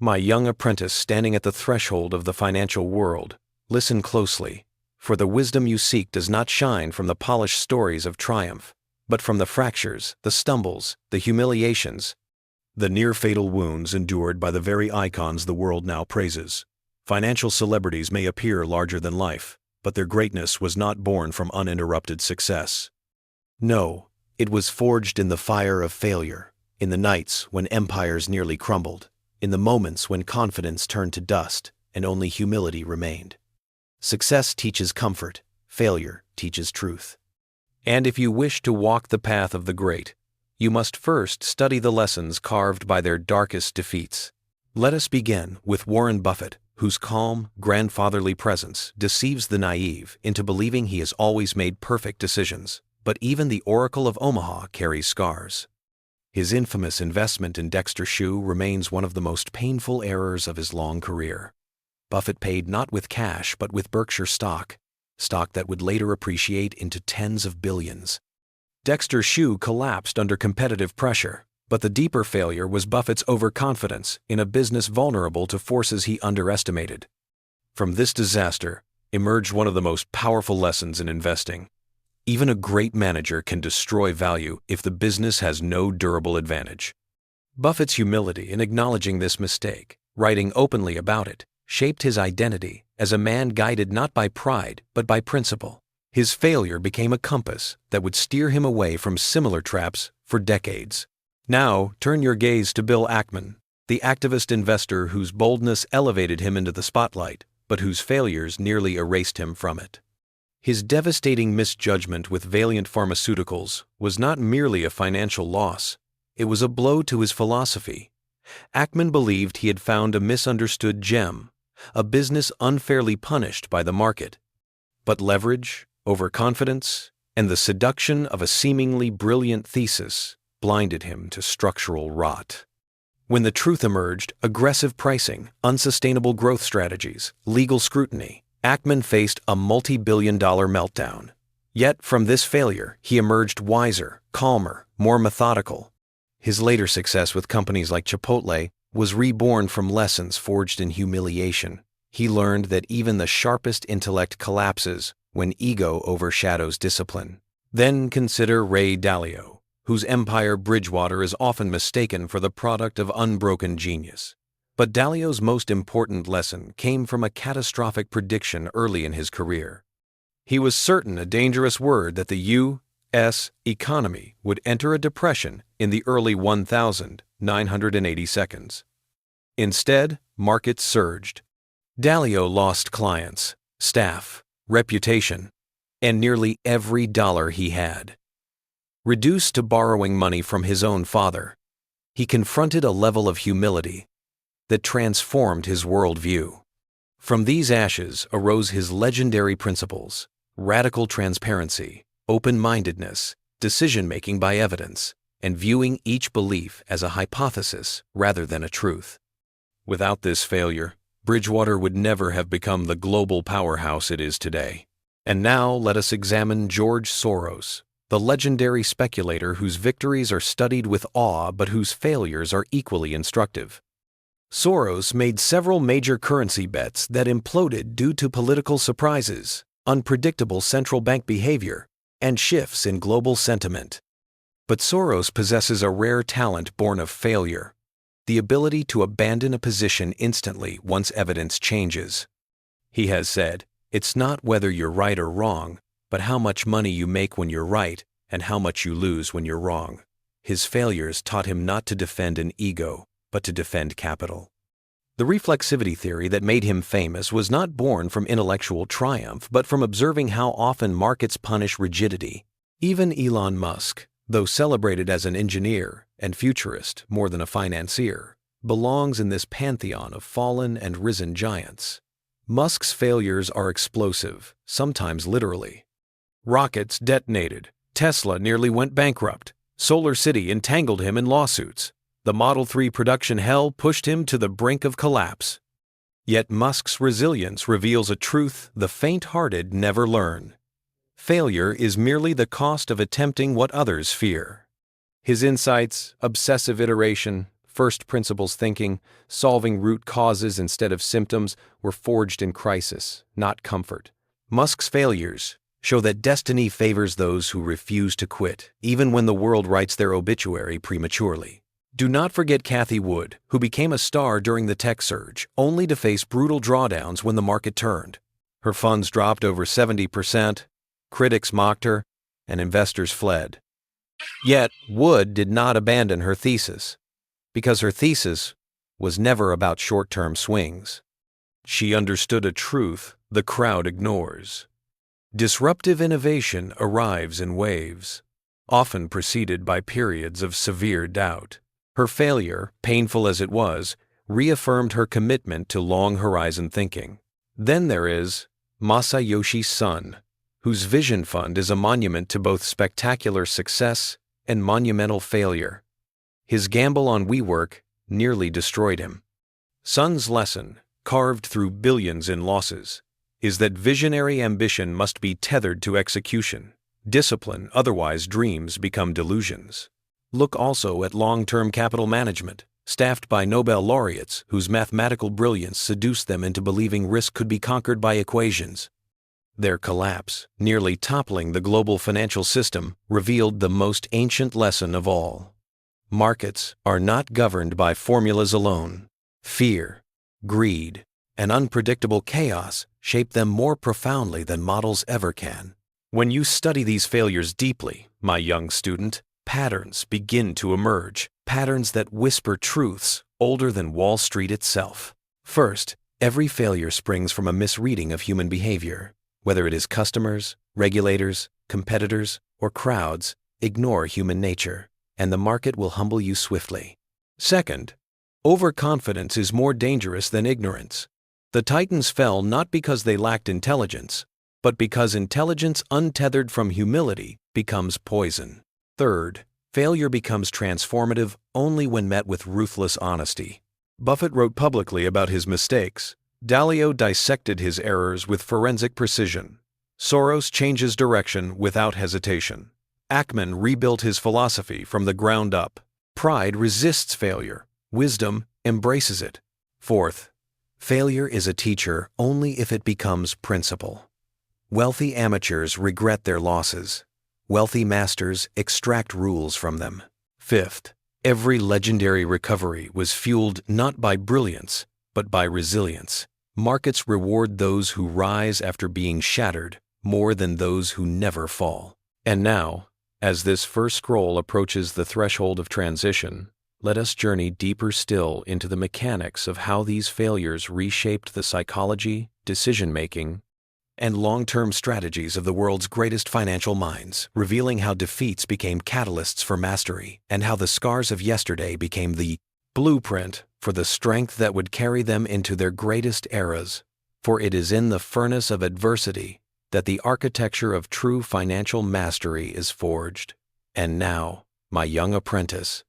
My young apprentice standing at the threshold of the financial world, listen closely, for the wisdom you seek does not shine from the polished stories of triumph, but from the fractures, the stumbles, the humiliations, the near-fatal wounds endured by the very icons the world now praises. Financial celebrities may appear larger than life, but their greatness was not born from uninterrupted success. No, it was forged in the fire of failure, in the nights when empires nearly crumbled, in the moments when confidence turned to dust and only humility remained. Success teaches comfort, failure teaches truth. And if you wish to walk the path of the great, you must first study the lessons carved by their darkest defeats. Let us begin with Warren Buffett, whose calm, grandfatherly presence deceives the naive into believing he has always made perfect decisions. But even the Oracle of Omaha carries scars. His infamous investment in Dexter Shoe remains one of the most painful errors of his long career. Buffett paid not with cash but with Berkshire stock that would later appreciate into tens of billions. Dexter Shoe collapsed under competitive pressure, but the deeper failure was Buffett's overconfidence in a business vulnerable to forces he underestimated. From this disaster emerged one of the most powerful lessons in investing. Even a great manager can destroy value if the business has no durable advantage. Buffett's humility in acknowledging this mistake, writing openly about it, shaped his identity as a man guided not by pride but by principle. His failure became a compass that would steer him away from similar traps for decades. Now, turn your gaze to Bill Ackman, the activist investor whose boldness elevated him into the spotlight, but whose failures nearly erased him from it. His devastating misjudgment with Valeant Pharmaceuticals was not merely a financial loss, it was a blow to his philosophy. Ackman believed he had found a misunderstood gem, a business unfairly punished by the market. But leverage, overconfidence, and the seduction of a seemingly brilliant thesis blinded him to structural rot. When the truth emerged, aggressive pricing, unsustainable growth strategies, legal scrutiny, Ackman faced a multi-billion-dollar meltdown. Yet from this failure, he emerged wiser, calmer, more methodical. His later success with companies like Chipotle was reborn from lessons forged in humiliation. He learned that even the sharpest intellect collapses when ego overshadows discipline. Then consider Ray Dalio, whose empire Bridgewater is often mistaken for the product of unbroken genius. But Dalio's most important lesson came from a catastrophic prediction early in his career. He was certain a dangerous word that the U.S. economy would enter a depression in the early 1980 seconds. Instead, markets surged. Dalio lost clients, staff, reputation, and nearly every dollar he had. Reduced to borrowing money from his own father, he confronted a level of humility that transformed his worldview. From these ashes arose his legendary principles: radical transparency, open-mindedness, decision-making by evidence, and viewing each belief as a hypothesis rather than a truth. Without this failure, Bridgewater would never have become the global powerhouse it is today. And now let us examine George Soros, the legendary speculator whose victories are studied with awe but whose failures are equally instructive. Soros made several major currency bets that imploded due to political surprises, unpredictable central bank behavior, and shifts in global sentiment. But Soros possesses a rare talent born of failure: the ability to abandon a position instantly once evidence changes. He has said, "It's not whether you're right or wrong, but how much money you make when you're right and how much you lose when you're wrong." His failures taught him not to defend an ego, but to defend capital. The reflexivity theory that made him famous was not born from intellectual triumph, but from observing how often markets punish rigidity. Even Elon Musk, though celebrated as an engineer and futurist more than a financier, belongs in this pantheon of fallen and risen giants. Musk's failures are explosive, sometimes literally. Rockets detonated, Tesla nearly went bankrupt, Solar City entangled him in lawsuits. The Model 3 production hell pushed him to the brink of collapse. Yet Musk's resilience reveals a truth the faint-hearted never learn. Failure is merely the cost of attempting what others fear. His insights, obsessive iteration, First principles thinking, solving root causes instead of symptoms, were forged in crisis, not comfort. Musk's failures show that destiny favors those who refuse to quit, even when the world writes their obituary prematurely. Do not forget Cathie Wood, who became a star during the tech surge, only to face brutal drawdowns when the market turned. Her funds dropped over 70%, critics mocked her, and investors fled. Yet, Wood did not abandon her thesis, because her thesis was never about short-term swings. She understood a truth the crowd ignores. Disruptive innovation arrives in waves, often preceded by periods of severe doubt. Her failure, painful as it was, reaffirmed her commitment to long-horizon thinking. Then there is Masayoshi Son, whose vision fund is a monument to both spectacular success and monumental failure. His gamble on WeWork nearly destroyed him. Son's lesson, carved through billions in losses, is that visionary ambition must be tethered to execution. Discipline, otherwise dreams become delusions. Look also at long-term capital management, staffed by Nobel laureates whose mathematical brilliance seduced them into believing risk could be conquered by equations. Their collapse, nearly toppling the global financial system, revealed the most ancient lesson of all. Markets are not governed by formulas alone. Fear, greed, and unpredictable chaos shape them more profoundly than models ever can. When you study these failures deeply, my young student, patterns begin to emerge, patterns that whisper truths older than Wall Street itself. First, every failure springs from a misreading of human behavior. Whether it is customers, regulators, competitors, or crowds, ignore human nature, and the market will humble you swiftly. Second, overconfidence is more dangerous than ignorance. The Titans fell not because they lacked intelligence, but because intelligence untethered from humility becomes poison. Third, failure becomes transformative only when met with ruthless honesty. Buffett wrote publicly about his mistakes. Dalio dissected his errors with forensic precision. Soros changes direction without hesitation. Ackman rebuilt his philosophy from the ground up. Pride resists failure. Wisdom embraces it. Fourth, failure is a teacher only if it becomes principle. Wealthy amateurs regret their losses. Wealthy masters extract rules from them. Fifth, every legendary recovery was fueled not by brilliance, but by resilience. Markets reward those who rise after being shattered more than those who never fall. And now, as this first scroll approaches the threshold of transition, let us journey deeper still into the mechanics of how these failures reshaped the psychology, decision-making, and long-term strategies of the world's greatest financial minds, revealing how defeats became catalysts for mastery and how the scars of yesterday became the blueprint for the strength that would carry them into their greatest eras. For it is in the furnace of adversity that the architecture of true financial mastery is forged. And now, my young apprentice,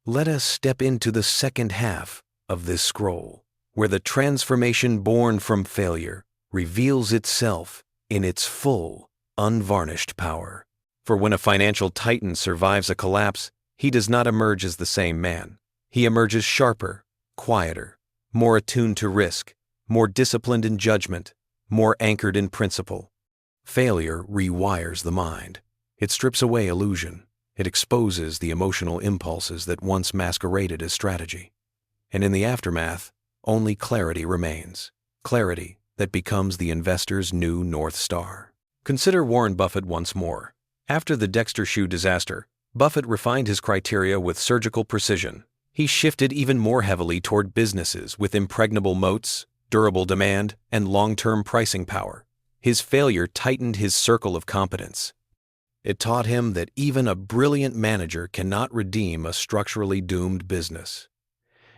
let us step into the second half of this scroll, where the transformation born from failure reveals itself in its full, unvarnished power. For when a financial titan survives a collapse, he does not emerge as the same man. He emerges sharper, quieter, more attuned to risk, more disciplined in judgment, more anchored in principle. Failure rewires the mind. It strips away illusion. It exposes the emotional impulses that once masqueraded as strategy. And in the aftermath, only clarity remains. Clarity that becomes the investor's new North Star. Consider Warren Buffett once more. After the Dexter shoe disaster, Buffett refined his criteria with surgical precision. He shifted even more heavily toward businesses with impregnable moats, durable demand, and long-term pricing power. His failure tightened his circle of competence. It taught him that even a brilliant manager cannot redeem a structurally doomed business.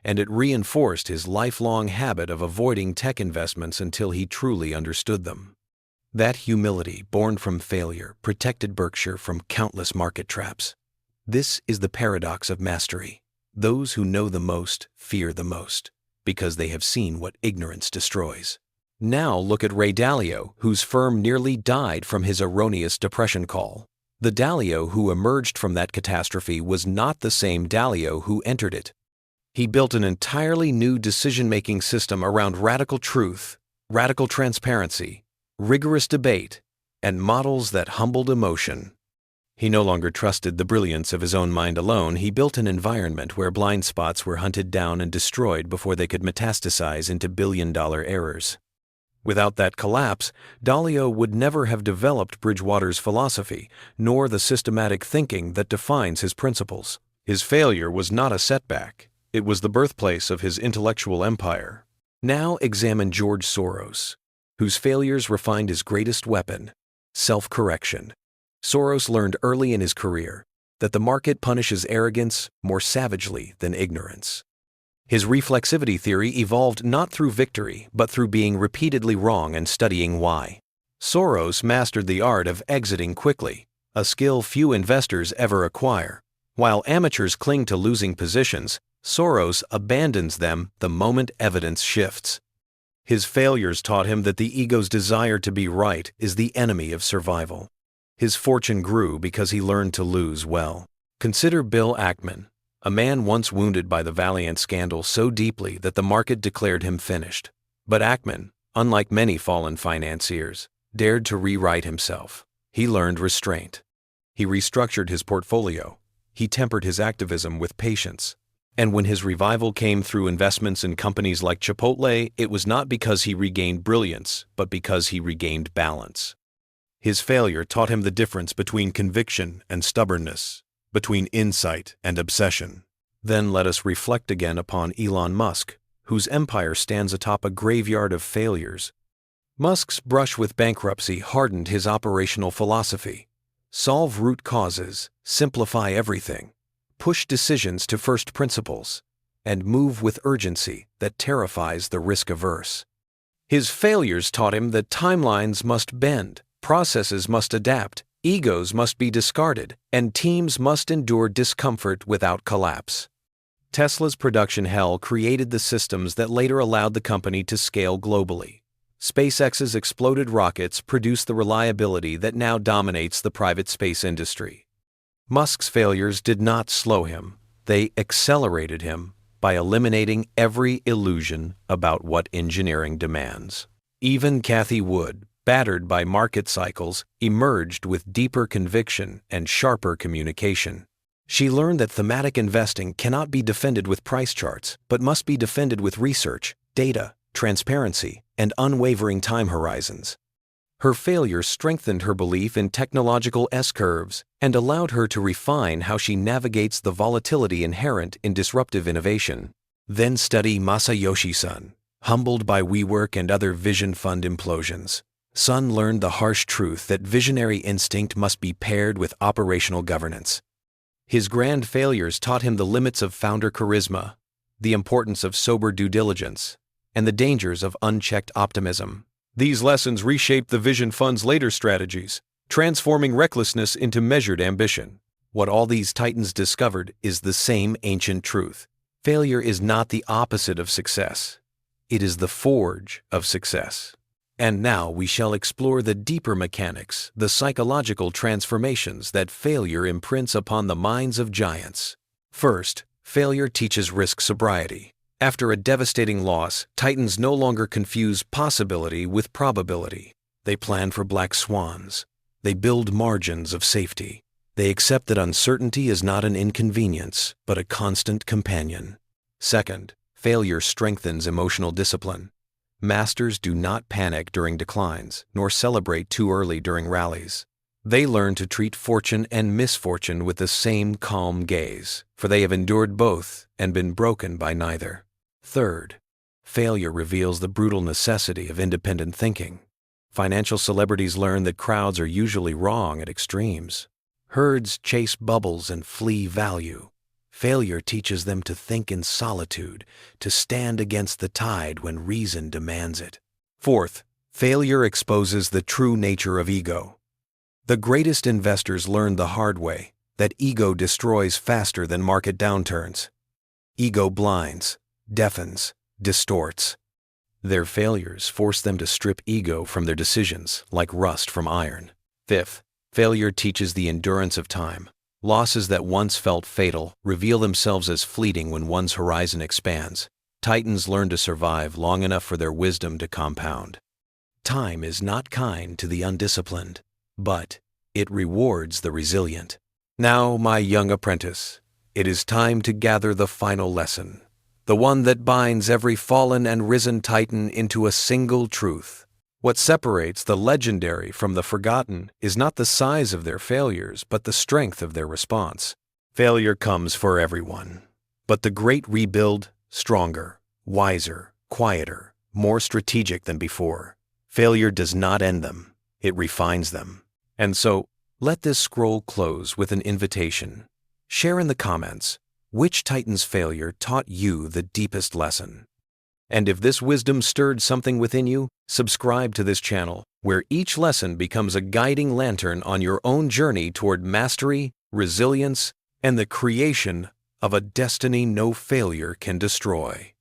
And it reinforced his lifelong habit of avoiding tech investments until he truly understood them. That humility, born from failure, protected Berkshire from countless market traps. This is the paradox of mastery. Those who know the most fear the most, because they have seen what ignorance destroys. Now look at Ray Dalio, whose firm nearly died from his erroneous depression call. The Dalio who emerged from that catastrophe was not the same Dalio who entered it. He built an entirely new decision-making system around radical truth, radical transparency, rigorous debate, and models that humbled emotion. He no longer trusted the brilliance of his own mind alone. He built an environment where blind spots were hunted down and destroyed before they could metastasize into billion-dollar errors. Without that collapse, Dalio would never have developed Bridgewater's philosophy, nor the systematic thinking that defines his principles. His failure was not a setback. It was the birthplace of his intellectual empire. Now examine George Soros, whose failures refined his greatest weapon, self-correction. Soros learned early in his career that the market punishes arrogance more savagely than ignorance. His reflexivity theory evolved not through victory, but through being repeatedly wrong and studying why. Soros mastered the art of exiting quickly, a skill few investors ever acquire. While amateurs cling to losing positions, Soros abandons them the moment evidence shifts. His failures taught him that the ego's desire to be right is the enemy of survival. His fortune grew because he learned to lose well. Consider Bill Ackman, a man once wounded by the Valiant scandal so deeply that the market declared him finished. But Ackman, unlike many fallen financiers, dared to rewrite himself. He learned restraint. He restructured his portfolio. He tempered his activism with patience. And when his revival came through investments in companies like Chipotle, it was not because he regained brilliance, but because he regained balance. His failure taught him the difference between conviction and stubbornness, between insight and obsession. Then let us reflect again upon Elon Musk, whose empire stands atop a graveyard of failures. Musk's brush with bankruptcy hardened his operational philosophy. Solve root causes, simplify everything, push decisions to first principles, and move with urgency that terrifies the risk-averse. His failures taught him that timelines must bend, processes must adapt, egos must be discarded, and teams must endure discomfort without collapse. Tesla's production hell created the systems that later allowed the company to scale globally. SpaceX's exploded rockets produced the reliability that now dominates the private space industry. Musk's failures did not slow him. They accelerated him by eliminating every illusion about what engineering demands. Even Cathie Wood, battered by market cycles, emerged with deeper conviction and sharper communication. She learned that thematic investing cannot be defended with price charts, but must be defended with research, data, transparency, and unwavering time horizons. Her failure strengthened her belief in technological S-curves and allowed her to refine how she navigates the volatility inherent in disruptive innovation. Then study Masayoshi Son. Humbled by WeWork and other vision fund implosions, Son learned the harsh truth that visionary instinct must be paired with operational governance. His grand failures taught him the limits of founder charisma, the importance of sober due diligence, and the dangers of unchecked optimism. These lessons reshaped the Vision Fund's later strategies, transforming recklessness into measured ambition. What all these titans discovered is the same ancient truth. Failure is not the opposite of success. It is the forge of success. And now we shall explore the deeper mechanics, the psychological transformations that failure imprints upon the minds of giants. First, failure teaches risk sobriety. After a devastating loss, titans no longer confuse possibility with probability. They plan for black swans. They build margins of safety. They accept that uncertainty is not an inconvenience, but a constant companion. Second, failure strengthens emotional discipline. Masters do not panic during declines, nor celebrate too early during rallies. They learn to treat fortune and misfortune with the same calm gaze, for they have endured both and been broken by neither. Third, failure reveals the brutal necessity of independent thinking. Financial celebrities learn that crowds are usually wrong at extremes. Herds chase bubbles and flee value. Failure teaches them to think in solitude, to stand against the tide when reason demands it. Fourth, failure exposes the true nature of ego. The greatest investors learned the hard way that ego destroys faster than market downturns. Ego blinds, deafens, distorts. Their failures force them to strip ego from their decisions like rust from iron. Fifth, failure teaches the endurance of time. Losses that once felt fatal reveal themselves as fleeting when one's horizon expands. Titans learn to survive long enough for their wisdom to compound. Time is not kind to the undisciplined, but it rewards the resilient. Now, my young apprentice, it is time to gather the final lesson, the one that binds every fallen and risen Titan into a single truth. What separates the legendary from the forgotten is not the size of their failures, but the strength of their response. Failure comes for everyone, but the great rebuild, stronger, wiser, quieter, more strategic than before. Failure does not end them, it refines them. And so, let this scroll close with an invitation. Share in the comments which Titan's failure taught you the deepest lesson. And if this wisdom stirred something within you, subscribe to this channel, where each lesson becomes a guiding lantern on your own journey toward mastery, resilience, and the creation of a destiny no failure can destroy.